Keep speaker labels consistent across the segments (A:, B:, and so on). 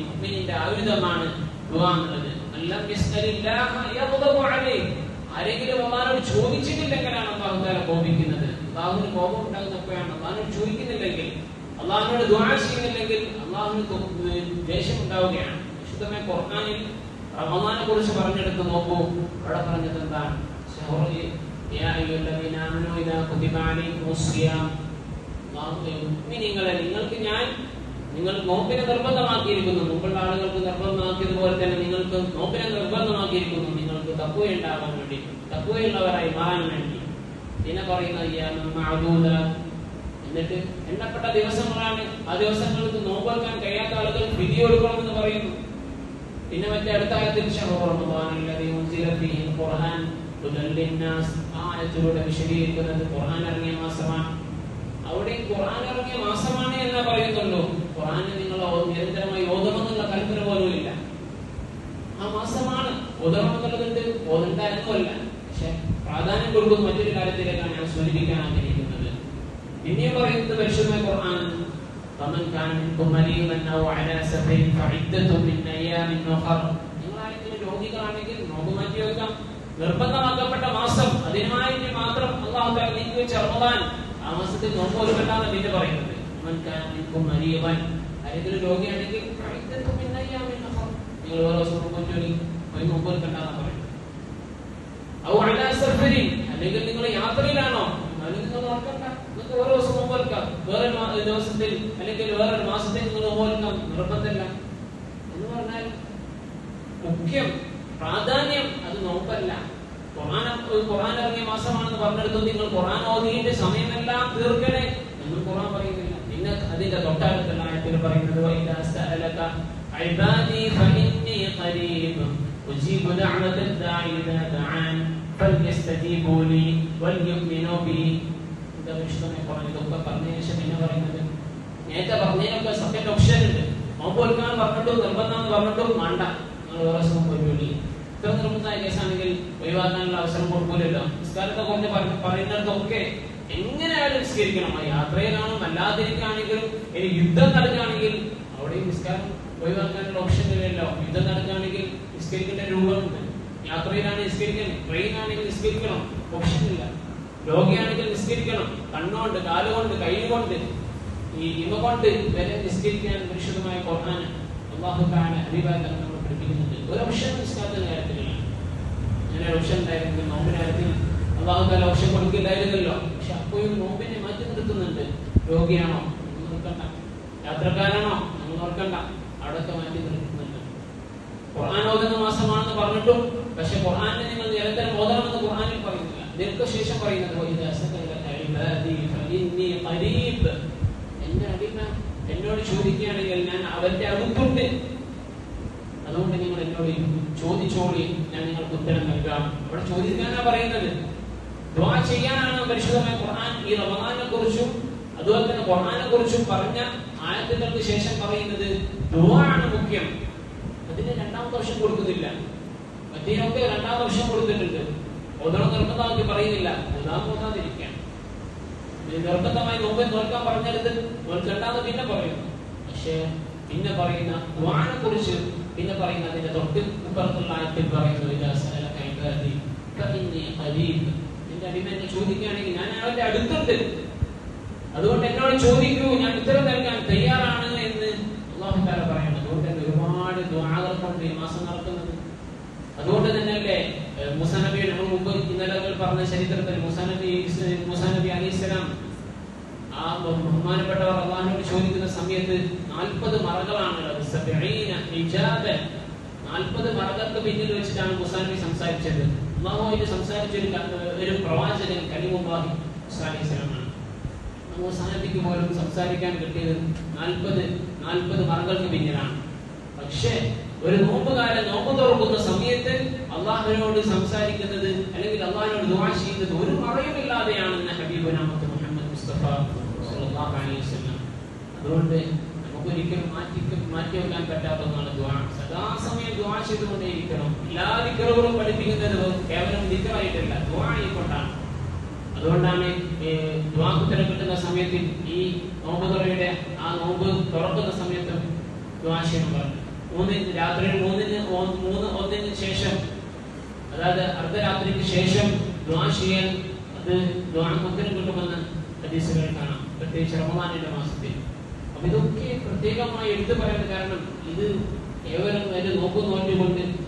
A: മുഅ്മിനിന്റെ ആയുധമാണ് ദുആ എന്നുള്ളത്. അല്ലാഹു യസ്അലില്ലാഹ യഗ്ദബു അലൈഹി, ആരെങ്കിലും അല്ലാഹുവോട് ചോദിച്ചിട്ടില്ലെങ്കിലാണ് അല്ലാഹു തആല കോപിക്കുന്നത്. അല്ലാഹുവിന് കോപം ഉണ്ടാകുന്നപ്പോഴാണ്. അല്ലാഹുവോട് ചോദിക്കുന്നില്ലെങ്കിൽ, അല്ലാഹുവിനോട് ദുആ ചെയ്യുന്നില്ലെങ്കിൽ അല്ലാഹുവിന് ദേഷ്യം ഉണ്ടാവുകയാണ്. വിശുദ്ധമായ ഖുർആനിൽ റമളാനെ കുറിച്ച് പറഞ്ഞെടുത്ത് നോക്കൂ. അവിടെ പറഞ്ഞത് എന്താണ്? യാ അയ്യുഹല്ലദീന ആമനൂ ഇദാ കുതിബ അലൈക്കുമുസ് സിയാം, മുഅ്മിനീങ്ങളെ നിങ്ങൾ നോമ്പിനെ നിർബന്ധമാക്കിയിരിക്കുന്നു. മുമ്പുള്ള ആളുകൾക്ക് നിർബന്ധമാക്കിയതുപോലെ തന്നെ നിങ്ങൾക്ക് നോമ്പിനെ നിർബന്ധമാക്കിയിരിക്കുന്നു. നിങ്ങൾക്ക് തഖ്വ ഉണ്ടാകാൻ വേണ്ടി, തഖ്വയുള്ളവരായി മാറാൻ വേണ്ടി. പിന്നെ പറയുന്നത് എന്നിട്ട് എണ്ണപ്പെട്ട ദിവസങ്ങളാണ്. ആ ദിവസങ്ങൾക്ക് നോമ്പെടുക്കാൻ കഴിയാത്ത ആളുകൾ ഫിദിയ കൊടുക്കണമെന്ന് പറയുന്നു. പിന്നെ മറ്റേ അടുത്ത ആയത്തിൽ ആയത്തിലൂടെ വിശദീകരിക്കുന്നത് ഖുർആൻ ഇറങ്ങിയ മാസമാണ്. അവിടെ ഖുർആൻ ഇറങ്ങിയ മാസമാണ് എന്ന് പറയുന്നുള്ളൂ. ഖുർആനെ നിങ്ങൾ നിരന്തരമായി ഓതണമെന്നുള്ള കൽപ്പന പോലും ഇല്ല. ആ മാസമാണ് ഓതണമെന്നുള്ളതുണ്ട്, ഓതണ്ട എന്നുമല്ല. പക്ഷെ പ്രാധാന്യം കൊടുക്കുന്ന മറ്റൊരു കാര്യത്തിലേക്കാണ് ഞാൻ സൂചിപ്പിക്കാൻ ആഗ്രഹിക്കുന്നത്. പിന്നെയും പറയുന്നത് പരിശുദ്ധമായ ഖുർആൻ നിങ്ങളാരെങ്കിലും രോഗികളാണെങ്കിൽ നോമ്പ് മാറ്റി വെക്കാം. നിർബന്ധമാക്കപ്പെട്ട മാസം അതിനായിട്ട് മാത്രം അല്ലാഹു തആല നീക്കി വെച്ച റമദാൻ, ആ മാസത്തിൽ നോമ്പ് ഒരുക്കണ്ടാന്ന് പിന്നെ പറയുന്നത്. ആരെങ്കിലും രോഗിയാണെങ്കിൽ നിങ്ങൾ ഓരോ ദിവസം നോമ്പ് ഒരുക്കണ്ടാന്ന് പറയുന്നത്. അല്ലെങ്കിൽ നിങ്ങൾ യാത്രയിലാണോ, നിങ്ങൾ നോക്കണ്ട, നിങ്ങൾക്ക് ഓരോ ദിവസം നോമ്പ് എടുക്കാം. വേറൊരു ദിവസത്തിൽ അല്ലെങ്കിൽ വേറൊരു മാസത്തിൽ നിങ്ങൾ നോമ്പ് എടുക്കാം, നിർബന്ധമില്ല എന്ന് പറഞ്ഞാൽ മുഖ്യം പ്രാധാന്യം അത് നോമ്പല്ല. ഖുർആൻ ഇറങ്ങിയ മാസമാണെന്ന് പറഞ്ഞെടുത്തു നിങ്ങൾ ഖുർആൻ ഓതിയിട്ട് സമയമെല്ലാം തീർക്കണേ എന്ന് ഖുർആൻ പറയുന്നില്ല. പിന്നെ അതിന്റെ തൊട്ടടുത്തുള്ള ആയത്തിൽ പറയുന്നത് ഇതൊക്കെ പറഞ്ഞതിന് ശേഷം പിന്നെ പറയുന്നത്, നേരത്തെ പറഞ്ഞതിനൊക്കെ സെക്കൻഡ് ഓപ്ഷൻ ഉണ്ട്. നോമ്പ് എടുക്കാൻ പറഞ്ഞിട്ടും നിർബന്ധം പറഞ്ഞിട്ടും വേണ്ട, നിങ്ങൾ വേറെ ദിവസം പോയി. ഇത്ര നിർബന്ധമായ കേസാണെങ്കിൽ ഒഴിവാക്കാനുള്ള അവസരം കൊടുക്കൂലല്ലോ. നിസ്കാരത്തെ കുറിച്ച് പറയുന്നിടത്തൊക്കെ എങ്ങനെയായാലും നിസ്കരിക്കണം. ആ യാത്രയിലാണോ അല്ലാതിരിക്കുകയാണെങ്കിലും ഇനി യുദ്ധം നടക്കുകയാണെങ്കിൽ അവിടെയും നിസ്കാരം ഒഴിവാക്കാനുള്ള ഓപ്ഷൻ ഇല്ലല്ലോ. യുദ്ധം നടക്കുകയാണെങ്കിൽ നിസ്കരിക്കേണ്ട രൂപമുണ്ട്. യാത്രയിലാണ് നിസ്കരിക്കണം, ട്രെയിനാണെങ്കിൽ നിസ്കരിക്കണം, ഓപ്ഷൻ ഇല്ല. രോഗിയാണെങ്കിൽ നിസ്കരിക്കണം, കണ്ണുകൊണ്ട്, കാലുകൊണ്ട്, കൈ കൊണ്ട്, ഈ ഇവ കൊണ്ട് വരെ നിസ്കരിക്കാൻ പരിശുദ്ധമായ ഖുർആൻ അല്ലാഹു തആല അഭിവാദനം നമ്മൾ പഠിപ്പിക്കുന്നുണ്ട്. ഒരു ഓപ്ഷൻ നിസ്കാരത്തിന്റെ കാര്യത്തിലില്ല. അങ്ങനെ ഒരു ഓപ്ഷൻ ഉണ്ടായിരുന്നെങ്കിൽ നോമ്പിന്റെ കാര്യത്തിൽ അല്ലാഹു തആല ഓപ്ഷൻ കൊടുക്കില്ലായിരുന്നല്ലോ. പക്ഷെ അപ്പോഴും നോമ്പിനെ മാറ്റി നിർത്തുന്നുണ്ട്. രോഗിയാണോ നിങ്ങൾ നോക്കണ്ട, യാത്രക്കാരാണോ നിങ്ങൾ നോക്കണ്ട, അവിടെയൊക്കെ മാറ്റി നിർത്തുന്നുണ്ട്. ഖുർആൻ ഓതുന്ന മാസമാണെന്ന് പറഞ്ഞിട്ടും പക്ഷെ ഖുർആനെ നിങ്ങൾ നിരന്തരം ഓതണമെന്ന് ഖുർആനിൽ പറയുന്നില്ല. ഇതിനൊക്കെ ശേഷം പറയുന്നത് എന്റെ അടിമ എന്നോട് ചോദിക്കുകയാണെങ്കിൽ ഞാൻ അവന്റെ അടുത്തുണ്ട്, അതുകൊണ്ട് നിങ്ങൾ എന്നോട് ചോദിച്ചോളി, ഞാൻ നിങ്ങൾക്ക് ഉത്തരം നൽകാം. അവിടെ ചോദിക്കാനാ പറയുന്നത്, ദുആ ചെയ്യാനാണ് പരിശുദ്ധമായ ഖുർആൻ ഈ റമദാനെ കുറിച്ചും അതുപോലെ തന്നെ ഖുർആനെ കുറിച്ചും പറഞ്ഞ ആയത്തുകൾക്ക് ശേഷം പറയുന്നത് ദുആ ആണ് മുഖ്യം. അതിന് രണ്ടാമത്തെ വർഷം കൊടുക്കുന്നില്ല. മറ്റേനൊക്കെ രണ്ടാമത്തെ വർഷം കൊടുത്തിട്ടുണ്ട്. ഓതണം നിർബന്ധമാക്കി പറയുന്നില്ല, ഓതാതിരിക്കാൻ. നിർബന്ധമായി നോമ്പ് നോൽക്കാൻ പറഞ്ഞെടുത്ത് നോൽക്കണ്ടാന്ന് പിന്നെ പറയുന്നു. പക്ഷെ പിന്നെ പറയുന്ന ദുആനെ കുറിച്ച് പിന്നെ പറയുന്ന അതിന്റെ തൊട്ട് ഇപ്പുറത്തുള്ള ആയത്തിൽ പറയുന്നു, എന്റെ അടിമ എന്നെ ചോദിക്കുകയാണെങ്കിൽ ഞാൻ അവന്റെ അടുത്തുണ്ട്, അതുകൊണ്ട് എന്നോട് ചോദിക്കൂ, ഞാൻ ഉത്തരം നൽകാൻ തയ്യാറാണ് എന്ന് അല്ലാഹു തആല പറയുന്നു. അതുകൊണ്ട് തന്നെ ഒരുപാട് ദുആകളുണ്ട് ഈ മാസം നടക്കുന്നത്. അതുകൊണ്ട് തന്നെയല്ലേ മൂസാ നബിയുടെ നമ്മൾ മുമ്പ് ഇന്നലെ പറഞ്ഞ ചരിത്രത്തിൽ മൂസാ നബി അലൈഹിസ്സലാം ആ ബഹുമാനപ്പെട്ടവർ അല്ലാഹുവിനോട് ചോദിക്കുന്ന സമയത്ത് 40 മറകളാണുള്ളത്. 40 മറകൾക്ക് പിന്നിൽ വെച്ചിട്ടാണ് മൂസാ നബി സംസാരിച്ചത്. അല്ലാഹുവായിട്ട് സംസാരിച്ച ഒരു പ്രവാചകൻ കലീമുല്ലാഹി മൂസാ അലൈഹിസ്സലാമാണ്. മൂസാ നബിക്ക് പോലും സംസാരിക്കാൻ കിട്ടിയത് 40 മറകൾക്ക് പിന്നിലാണ്. പക്ഷേ ഒരു നോമ്പുകാരൻ നോമ്പ് തുറക്കുന്ന സമയത്ത് അള്ളാഹുവിനോട് സംസാരിക്കുന്നത് അല്ലെങ്കിൽ അള്ളാഹുവിനോട് ദുആ ചെയ്യുന്നത് ഒരു മറയുമില്ലാതെയാണെന്ന് ഹബീബുനാ മുഹമ്മദ് മുസ്തഫ സ്വല്ലല്ലാഹു അലൈഹി വസല്ലം. അതുകൊണ്ട് നമുക്ക് ഒരിക്കലും മാറ്റി വെക്കാൻ പറ്റാത്ത ഒന്നാണ് ദുആ. സദാസമയം ദുആ ചെയ്തുകൊണ്ടേയിരിക്കണം. എല്ലാ ദിക്റുകളും പഠിപ്പിക്കുന്നത് കേവലം ദിക്റായിട്ടല്ല, ദുആ ആയിക്കൊണ്ടാണ്. അതുകൊണ്ടാണ് ദുആക്ക് ഉത്തരം കിട്ടുന്ന സമയത്ത് ഈ നോമ്പ് തുറയുടെ ആ നോമ്പ് തുറക്കുന്ന സമയത്ത് ദുആ ചെയ്യണം പറഞ്ഞു. രാത്രി 3:1 ശേഷം, അതായത് അർദ്ധരാത്രിക്ക് ശേഷം ദുആ ചെയ്യാൻ അത് ദുആക്ക് ഉത്തരം കിട്ടുമെന്ന് ഹദീസുകൾ കാണാം, പ്രത്യേകിച്ച് റമദാനിന്റെ മാസത്തിൽ. അപ്പൊ ഇതൊക്കെ പ്രത്യേകമായി എടുത്തു പറയുന്നത് കാരണം ഇത് കേവലം ഒരു നോക്കുകൊണ്ട്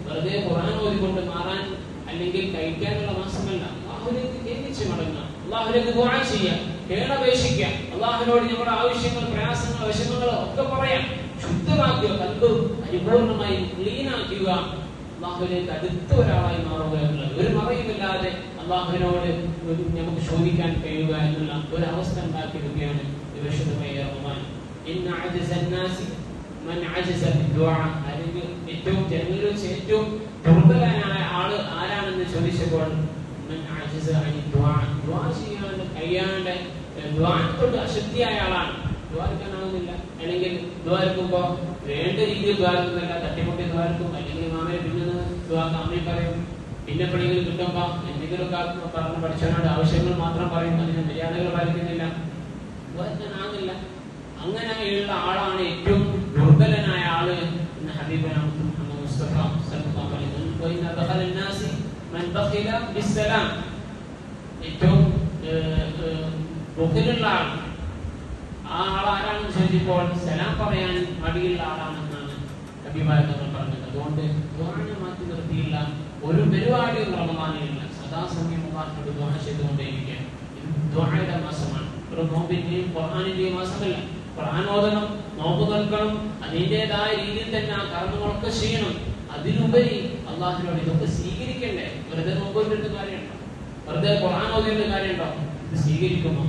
A: വെറുതെ ഖുർആൻ ഓതിക്കൊണ്ട് മാറാൻ അല്ലെങ്കിൽ കഴിക്കാനുള്ള മാസമല്ല. അല്ലാഹുവിലേക്ക് കേൾപ്പിച്ച് മടങ്ങുക, അല്ലാഹുവിലേക്ക് ദുആ ചെയ്യുക, കേണപേക്ഷിക്കുക, അല്ലാഹുവിനോട് നമ്മുടെ ആവശ്യങ്ങൾ, പ്രയാസങ്ങൾ, വിഷമങ്ങൾ ഒക്കെ പറയാം. ശുദ്ധമാക്കുക, കൽബ് പരിപൂർണമായി ക്ലീനാക്കുക, അല്ലാഹുവിലേക്ക് അടുത്ത ഒരാളായി മാറുക എന്നുള്ളത്. ഒരു മറയുമില്ലാതെ അല്ലാഹുവിനോട് നമുക്ക് ചോദിക്കാൻ കഴിയുക എന്നുള്ള ഒരു അവസ്ഥ ഉണ്ടാക്കിയെടുക്കുകയാണ് വിശുദ്ധമായ റമദാൻ. ഇന്ന അജ്സൻ നാസി മൻ അജ്സ ബിദ്ദുആ. അല്ലെങ്കിൽ ഏറ്റവും ജനങ്ങളിൽ വെച്ച് ഏറ്റവും ദുർബലനായ ആള് ആരാണെന്ന് ചോദിച്ചപ്പോൾ മൻ അജ്സ അനി ദുആ, ദുആ ചെയ്യാൻ കഴിയാണ്ട് ദുആ അശക്തിയായ ആളാണ്. ദ്വാരക്കാനാവുന്നില്ല, അല്ലെങ്കിൽ ദ്വാരക്കുമ്പോ വേണ്ട രീതിയിൽ ദ്വാരക്കുന്നില്ല, തട്ടിമുട്ടി ദ്വാരക്കും, അല്ലെങ്കിൽ മാമയെ പിന്നെ ദ്വാമി പറയും, പിന്നെ എപ്പോഴെങ്കിലും കിട്ടുമ്പോ എന്തെങ്കിലുമൊക്കെ പറഞ്ഞ് പഠിച്ചവനോട് ആവശ്യങ്ങൾ മാത്രം പറയും, അതിന് മര്യാദകൾ പാലിക്കുന്നില്ല, ദ്വാരക്കാനാകുന്നില്ല. അങ്ങനെയുള്ള ആളാണ് ഏറ്റവും ദുർബലനായ ആള് എന്ന് ഹബീബുനാ മുഹമ്മദ് മുസ്തഫ സല്ലല്ലാഹു അലൈഹി വസല്ലം. ഏറ്റവും ബുഖിലുള്ള ആൾ, ആ ആളാരാണെന്ന് ചോദിച്ചപ്പോൾ സലാം പറയാൻ മടിയുള്ള ആളാണെന്നാണ് നബിമാർ തങ്ങൾ പറഞ്ഞത്. അതുകൊണ്ട് ദുആനെ മാറ്റി നിർത്തിയില്ല, ഒരു പരിപാടിയും റമദാനിലില്ല. സദാസമയം അല്ലാഹുവോട് ദുആ ചെയ്തുകൊണ്ടേയിരിക്കുക. ഇത് ദുആയുടെ മാസമാണ്, ഒരു നോമ്പിന്റെയും ഖുർആനിന്റെയും മാസമല്ല. ഖുർആൻ ഓതണം, നോമ്പ് നിൽക്കണം, അതിൻ്റെതായ രീതിയിൽ തന്നെ ആ കർമ്മങ്ങളൊക്കെ ചെയ്യണം. അതിലുപരി അല്ലാഹുവിനോട് ഇതൊക്കെ സ്വീകരിക്കണ്ടേ? വെറുതെ നോമ്പ് നോക്കിയിട്ട് കാര്യമുണ്ടോ? വെറുതെ ഖുർആൻ ഓതിയിട്ട് കാര്യമുണ്ടോ? ഇത് സ്വീകരിക്കുമോ?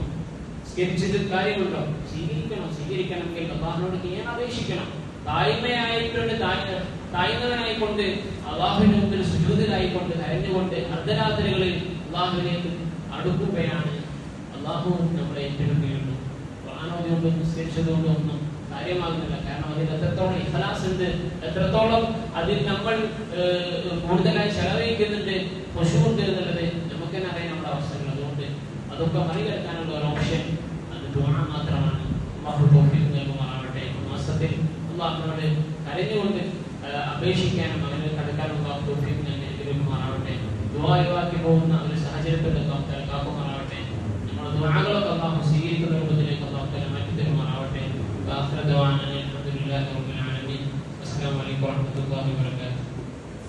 A: സ്വീകരിച്ചിട്ട് കാര്യമുണ്ടോ? സ്വീകരിക്കണമെങ്കിൽ അല്ലാഹുവിനോട് ചെയ്യാൻ അപേക്ഷിക്കണം. താഴ്ന്നവനായിക്കൊണ്ട് അല്ലാഹുവിന്റെ മുമ്പിൽ സുജൂദിലായിക്കൊണ്ട് കരഞ്ഞുകൊണ്ട് അർദ്ധരാത്രികളിൽ അല്ലാഹുവിലേക്ക് അടുക്കുകയാണ് അല്ലാഹു നമ്മളെ ഏറ്റെടുക്കുകയുള്ളൂ. ഖുർആൻ ഓതിക്കൊണ്ട് നിസ്കരിച്ചതുകൊണ്ട് ഒന്നും കാര്യമാകുന്നില്ല. കാരണം അതിൽ എത്രത്തോളം ഇഖ്ലാസ് ഉണ്ട്, എത്രത്തോളം അതിൽ നമ്മൾ കൂടുതലായി ചെലവഴിക്കുന്നുണ്ട്, ഖുശൂഉണ്ട് എന്നുള്ളത് നമുക്ക് തന്നെ അറിയാൻ നമ്മുടെ അവസ്ഥകൾ. അതുകൊണ്ട് അതൊക്കെ മറികടക്കാനുള്ള ഒരു ഓപ്ഷൻ അത് ദുആ മാത്രമാണ്. അല്ലാഹു തൗഫീഖ് നൽകുമാറാവട്ടെ. മാസത്തിൽ അല്ലാഹുവിനോട് കരഞ്ഞുകൊണ്ട് അപേക്ഷിക്കാനും അവനെ കടക്കാനും അല്ലാഹു തൗഫീഖ് നൽകുമാറാവട്ടെ. ദുആ ഒഴിവാക്കി പോകുന്ന ഒരു സാഹചര്യത്തിൽ അല്ലാഹു തആല കാക്കുമാറാവട്ടെ. നമ്മുടെ ദുആകളൊക്കെ അല്ലാഹു സ്വീകരിക്കുന്ന രൂപത്തിലേക്ക് അല്ലാഹു തആല മാറ്റി തരുമാറാവട്ടെ. ആഖിറ ദുആന അൽഹംദുലില്ലാഹി റബ്ബിൽ ആലമീൻ. അസ്സലാമു അലൈക്കും വറഹ്മത്തുള്ളാഹി വബറകാതുഹു.